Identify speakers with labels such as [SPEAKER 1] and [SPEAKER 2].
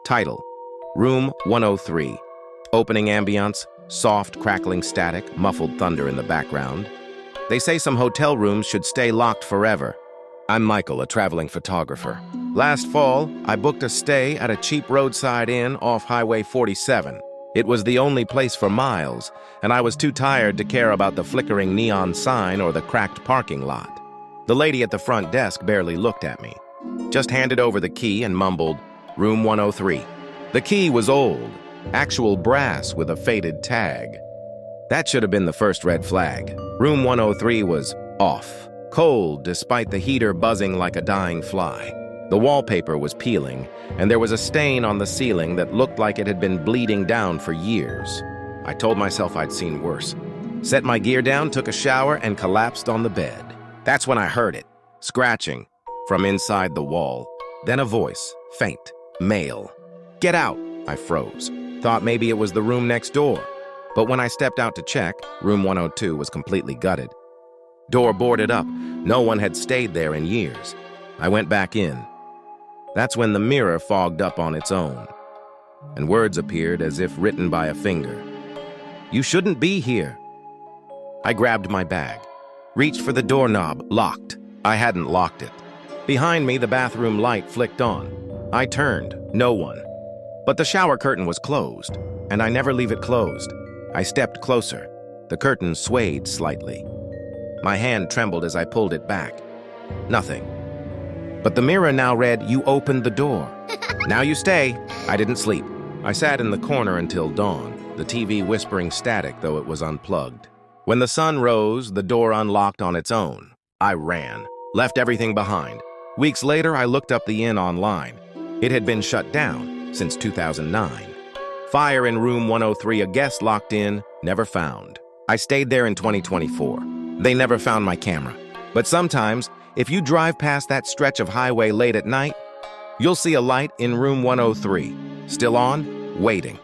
[SPEAKER 1] Title: Room 103. Opening ambience, soft, crackling static, muffled thunder in the background. They say some hotel rooms should stay locked forever. I'm Michael, a traveling photographer. Last fall, I booked a stay at a cheap roadside inn off Highway 47. It was the only place for miles, and I was too tired to care about the flickering neon sign or the cracked parking lot. The lady at the front desk barely looked at me, just handed over the key and mumbled, "Room 103. The key was old, actual brass with a faded tag. That should have been the first red flag. Room 103 was off, cold despite the heater buzzing like a dying fly. The wallpaper was peeling, and there was a stain on the ceiling that looked like it had been bleeding down for years. I told myself I'd seen worse. Set my gear down, took a shower, and collapsed on the bed. That's when I heard it, scratching, from inside the wall. Then a voice, faint, male. "Get out!" I froze. Thought maybe it was the room next door. But when I stepped out to check, room 102 was completely gutted. Door boarded up. No one had stayed there in years. I went back in. That's when the mirror fogged up on its own, and words appeared as if written by a finger. "You shouldn't be here." I grabbed my bag, reached for the doorknob, locked. I hadn't locked it. Behind me, the bathroom light flicked on. I turned, no one. But the shower curtain was closed, and I never leave it closed. I stepped closer. The curtain swayed slightly. My hand trembled as I pulled it back. Nothing. But the mirror now read, "You opened the door. Now you stay." I didn't sleep. I sat in the corner until dawn, the TV whispering static though it was unplugged. When the sun rose, the door unlocked on its own. I ran, left everything behind. Weeks later, I looked up the inn online. It had been shut down since 2009. Fire in room 103, a guest locked in, never found. I stayed there in 2024. They never found my camera. But sometimes, if you drive past that stretch of highway late at night, you'll see a light in room 103, still on, waiting.